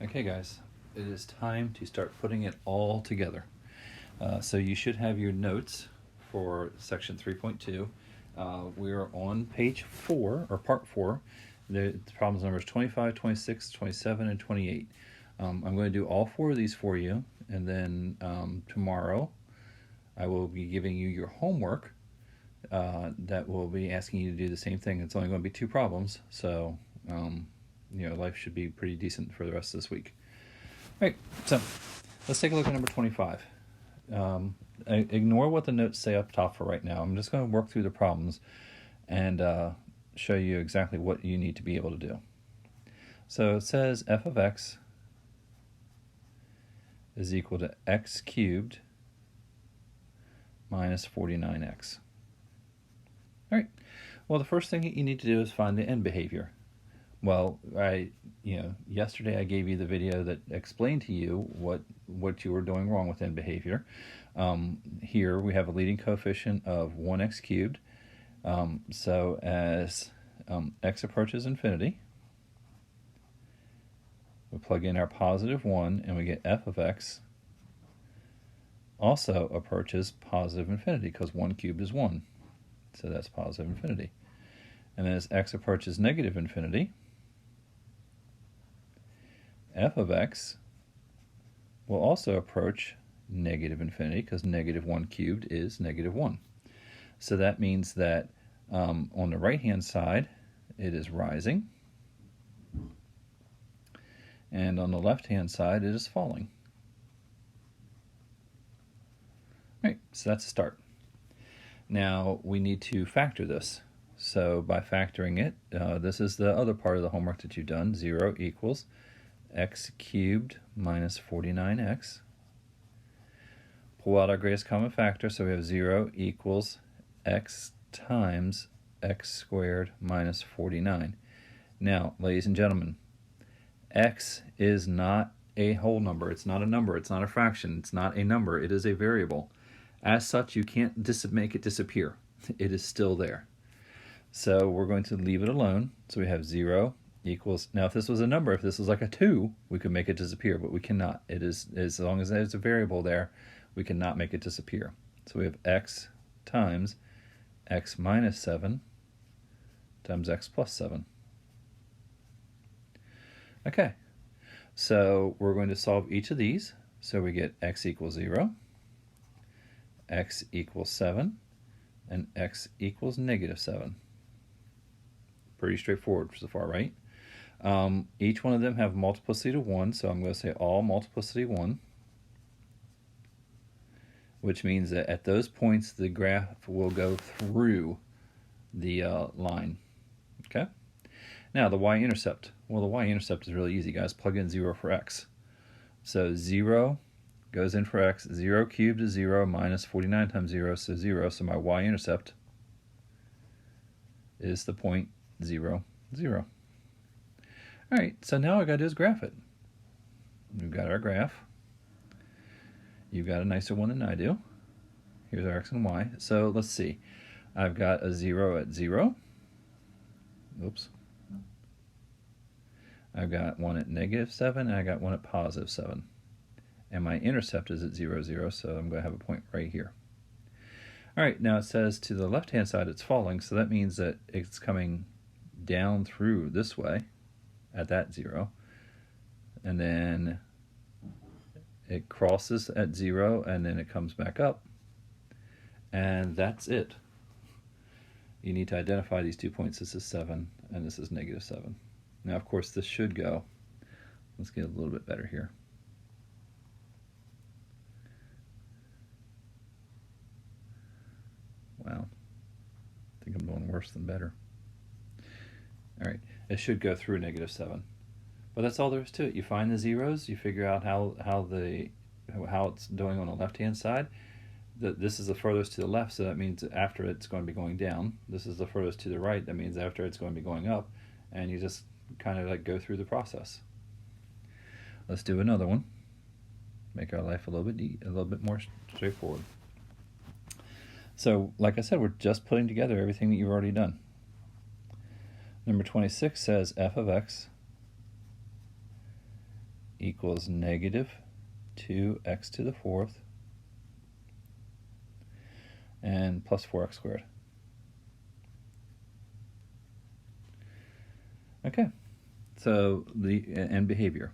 Okay, guys, it is time to start putting it all together. So you should have your notes for section 3.2. We are on page 4, or part 4. The problems numbers 25, 26, 27, and 28. I'm going to do all 4 of these for you, and then tomorrow I will be giving you your homework that will be asking you to do the same thing. It's only going to be 2 problems, so life should be pretty decent for the rest of this week. All right, so let's take a look at number 25. Ignore what the notes say up top for right now. I'm just going to work through the problems and show you exactly what you need to be able to do. So it says f of x is equal to x cubed minus 49x. All right, well, the first thing that you need to do is find the end behavior. Well, yesterday I gave you the video that explained to you what you were doing wrong with end behavior. Here we have a leading coefficient of 1x cubed. So as x approaches infinity, we plug in our positive 1 and we get f of x also approaches positive infinity because 1 cubed is 1. So that's positive infinity. And then as x approaches negative infinity, f of x will also approach negative infinity because negative 1 cubed is negative 1. So that means that on the right hand side it is rising, and on the left hand side it is falling. Right, so that's a start. Now we need to factor this. So by factoring it, this is the other part of the homework that you've done. 0 equals x cubed minus 49x. Pull out our greatest common factor, so we have 0 equals x times x squared minus 49. Now, ladies and gentlemen, x is not a whole number. It's not a number. It's not a fraction. It's not a number. It is a variable. As such, you can't make it disappear. It is still there. So we're going to leave it alone. So we have 0 equals, now if this was a number, if this was like a 2, we could make it disappear, but we cannot. It is, as long as there's a variable there, we cannot make it disappear. So we have x times x minus 7 times x plus 7. Okay, so we're going to solve each of these. So we get x equals 0, x equals 7, and x equals negative 7. Pretty straightforward so far, right? Each one of them have multiplicity to 1, so I'm going to say all multiplicity 1, which means that at those points the graph will go through the line. Okay? Now the y-intercept. Well, the y-intercept is really easy, guys. Plug in 0 for x. So 0 goes in for x. 0 cubed is 0 minus 49 times 0, so 0. So my y-intercept is the point 0, 0. All right, so now all I got to do is graph it. We've got our graph. You've got a nicer one than I do. Here's our x and y. So let's see. I've got a 0 at 0. Oops. I've got 1 at negative 7, and I got 1 at positive 7. And my intercept is at 0, 0, so I'm going to have a point right here. All right, now it says to the left-hand side it's falling, so that means that it's coming down through this way at that 0. And then it crosses at 0, and then it comes back up. And that's it. You need to identify these 2 points. This is 7, and this is negative 7. Now, of course, this should go. Let's get a little bit better here. Wow. I think I'm doing worse than better. All right. It should go through negative 7. But that's all there is to it. You find the zeros. You figure out how it's doing on the left-hand side. This is the furthest to the left, so that means after it's going to be going down. This is the furthest to the right. That means after it's going to be going up. And you just kind of like go through the process. Let's do another one. Make our life a little bit more straightforward. So, like I said, we're just putting together everything that you've already done. Number 26 says f of x equals negative 2x to the fourth and plus 4x squared. Okay, so the end behavior.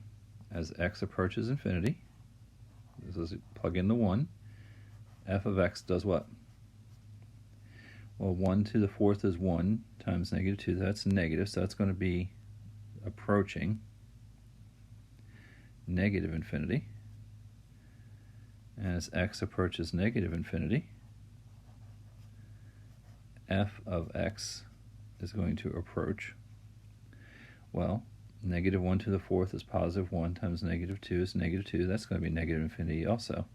As x approaches infinity, this is plug in the 1, f of x does what? Well, 1 to the fourth is 1 times negative 2, that's negative, so that's going to be approaching negative infinity. And as x approaches negative infinity, f of x is going to approach, well, negative 1 to the fourth is positive 1 times negative 2 is negative 2. That's going to be negative infinity also.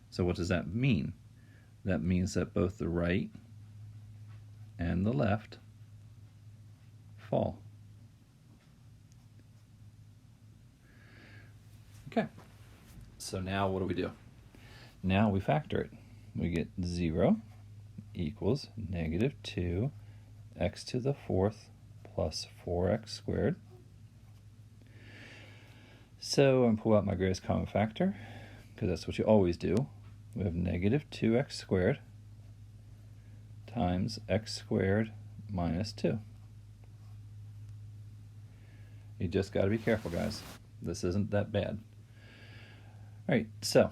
So what does that mean? That means that both the right and the left fall. Okay, so now what do? Now we factor it. We get 0 equals negative 2x to the fourth plus 4x squared. So I'm going to pull out my greatest common factor, because that's what you always do. We have negative 2x squared times x squared minus 2. You just got to be careful, guys. This isn't that bad. All right, so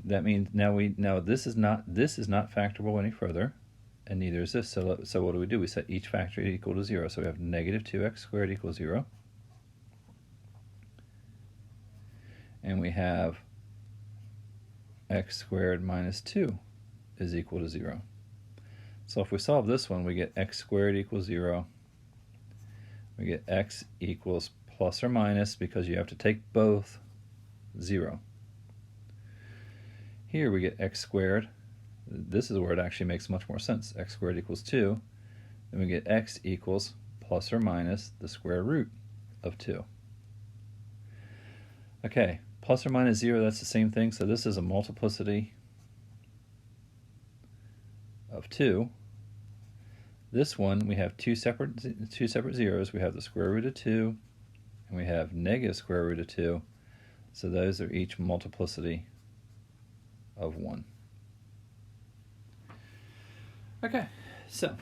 that means now this is not factorable any further, and neither is this. So what do? We set each factor equal to 0. So we have negative 2x squared equals 0. And we have x squared minus 2 is equal to 0. So if we solve this one, we get x squared equals 0. We get x equals plus or minus, because you have to take both, 0. Here we get x squared. This is where it actually makes much more sense. X squared equals 2. Then we get x equals plus or minus the square root of 2. Okay, plus or minus 0, that's the same thing. So this is a multiplicity of 2. This one, we have two separate zeros. We have the square root of 2, and we have negative square root of 2. So those are each multiplicity of 1. Okay, so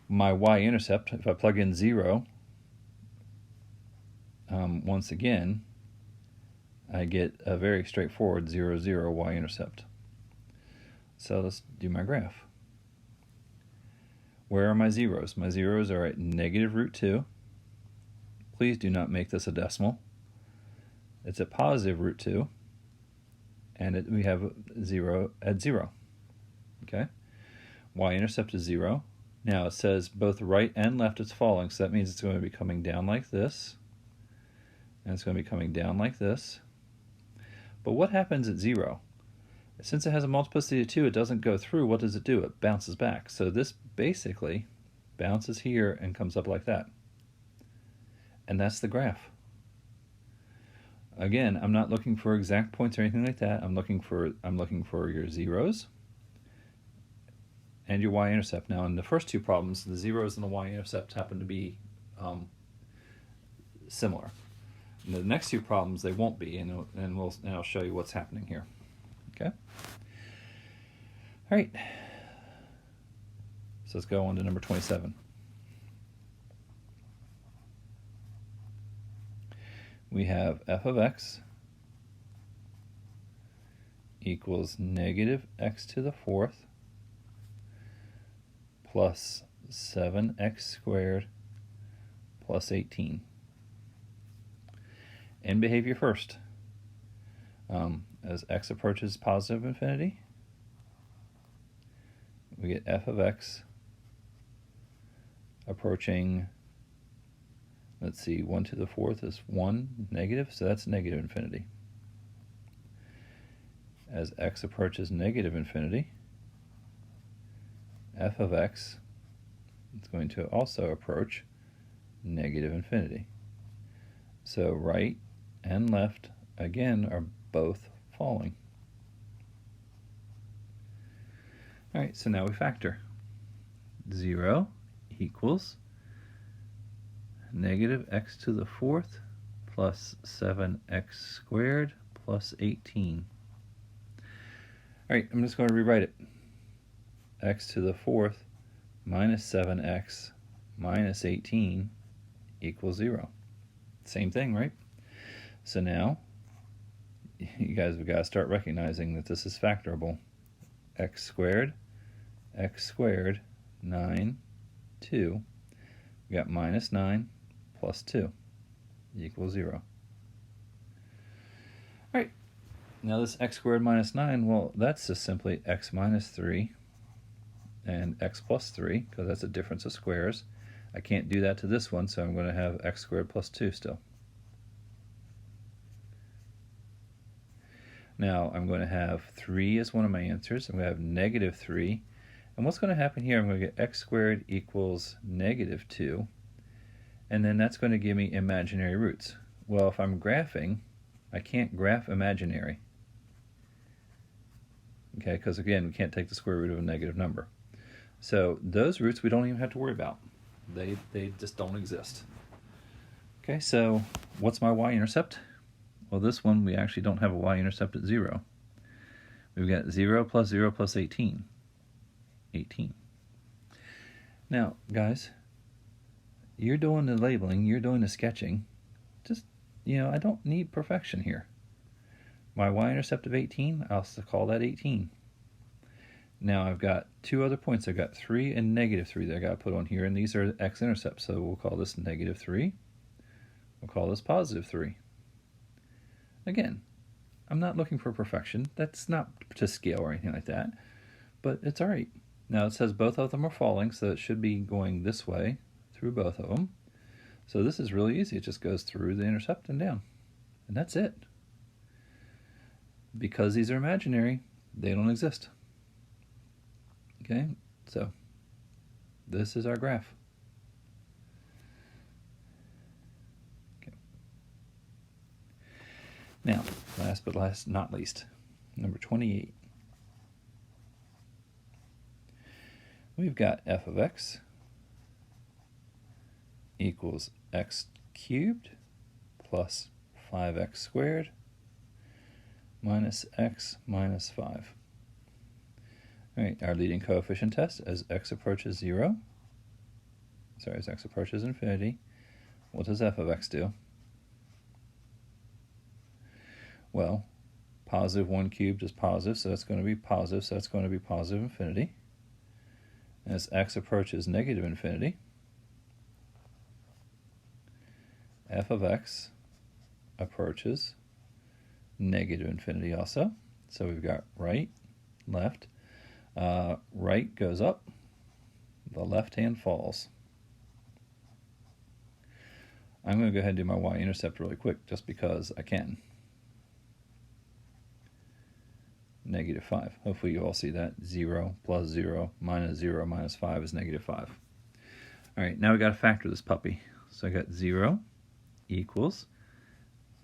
my y-intercept, if I plug in 0, once again, I get a very straightforward 0, 0 y-intercept. So let's do my graph. Where are my zeros? My zeros are at negative root 2. Please do not make this a decimal. It's at positive root 2. And we have 0 at 0. Okay? Y-intercept is 0. Now it says both right and left is falling, so that means it's going to be coming down like this. And it's going to be coming down like this. But what happens at 0? Since it has a multiplicity of 2, it doesn't go through. What does it do? It bounces back. So this basically bounces here and comes up like that. And that's the graph. Again, I'm not looking for exact points or anything like that. I'm looking for your zeros and your y-intercept. Now, in the first two problems, the zeros and the y-intercept happen to be similar. In the next two problems, they won't be, and I'll show you what's happening here. Okay. All right. So let's go on to number 27. We have f of x equals negative x to the fourth plus 7x squared plus 18. End behavior first. As x approaches positive infinity, we get f of x approaching, let's see, 1 to the fourth is 1, negative, so that's negative infinity. As x approaches negative infinity, f of x is going to also approach negative infinity. So right and left, again, are both falling. All right, so now we factor. 0 equals negative x to the fourth plus 7x squared plus 18. All right, I'm just going to rewrite it. X to the fourth minus 7x minus 18 equals 0. Same thing, right? So now, you guys have got to start recognizing that this is factorable. X squared, 9, 2. We got minus 9 plus 2 equals 0. All right, now this x squared minus 9, well, that's just simply x minus 3 and x plus 3, because that's a difference of squares. I can't do that to this one, so I'm going to have x squared plus 2 still. Now I'm going to have 3 as one of my answers. I'm going to have negative 3. And what's going to happen here, I'm going to get x squared equals negative 2. And then that's going to give me imaginary roots. Well, if I'm graphing, I can't graph imaginary. Okay, because again, we can't take the square root of a negative number. So those roots we don't even have to worry about. They just don't exist. Okay, so what's my y-intercept? Well, this one we actually don't have a y-intercept at 0. We've got 0 plus 0 plus 18. 18. Now, guys, you're doing the labeling, you're doing the sketching. Just, I don't need perfection here. My y-intercept of 18, I'll call that 18. Now I've got two other points. I've got 3 and negative 3 that I got to put on here, and these are x-intercepts. So we'll call this negative 3. We'll call this positive 3. Again, I'm not looking for perfection. That's not to scale or anything like that, but it's all right. Now it says both of them are falling, so it should be going this way through both of them. So this is really easy. It just goes through the intercept and down, and that's it. Because these are imaginary, they don't exist. Okay, so this is our graph. Okay. Now, last but not least, number 28. We've got f of x equals x cubed plus 5x squared minus x minus 5. All right, our leading coefficient test as x approaches 0, as x approaches infinity, what does f of x do? Well, positive 1 cubed is positive, so that's going to be positive, so that's going to be positive infinity. As x approaches negative infinity, f of x approaches negative infinity also. So we've got right, left. Right goes up, the left hand falls. I'm going to go ahead and do my y-intercept really quick just because I can. Negative 5. Hopefully you all see that. 0 plus 0 minus 5 is negative 5. All right, now we got to factor this puppy. So I got 0 equals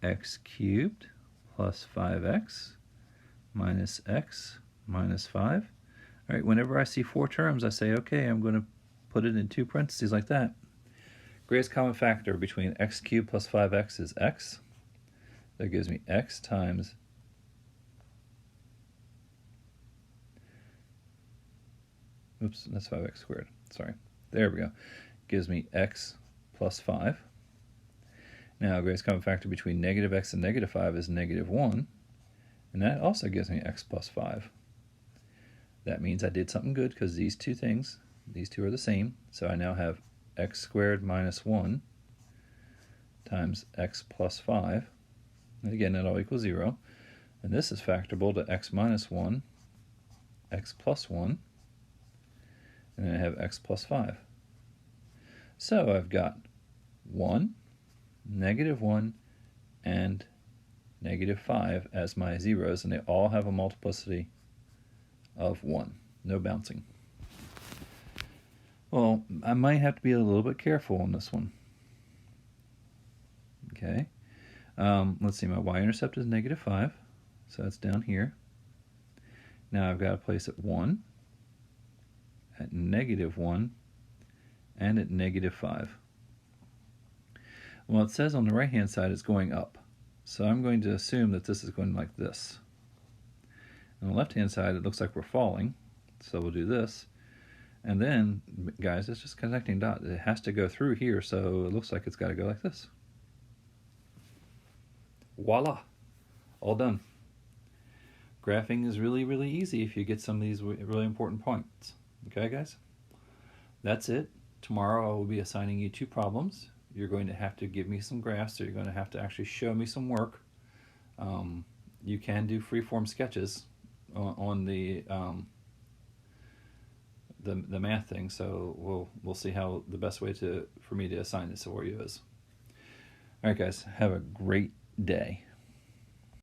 x cubed plus 5x minus x minus 5. All right, whenever I see 4 terms, I say, okay, I'm going to put it in 2 parentheses like that. Greatest common factor between x cubed plus 5x is x. That gives me x times oops, that's 5x squared. Sorry. There we go. Gives me x plus 5. Now, greatest common factor between negative x and negative 5 is negative 1. And that also gives me x plus 5. That means I did something good because these two are the same. So I now have x squared minus 1 times x plus 5. And again, that all equals 0. And this is factorable to x minus 1, x plus 1, and then I have x plus 5. So I've got 1, negative 1, and negative 5 as my zeros, and they all have a multiplicity of 1. No bouncing. Well, I might have to be a little bit careful on this one. Okay. Let's see, my y-intercept is negative 5, so that's down here. Now I've got to place it 1, at negative 1, and at negative 5. Well, it says on the right hand side it's going up. So I'm going to assume that this is going like this. On the left hand side it looks like we're falling. So we'll do this. And then, guys, it's just connecting dots. It has to go through here, so it looks like it's got to go like this. Voila! All done. Graphing is really, really easy if you get some of these really important points. Okay, guys? That's it. Tomorrow I will be assigning you 2 problems. You're going to have to give me some graphs, so you're going to have to actually show me some work. You can do freeform sketches on the math thing, so we'll see how the best way for me to assign this for you is. All right, guys, have a great day.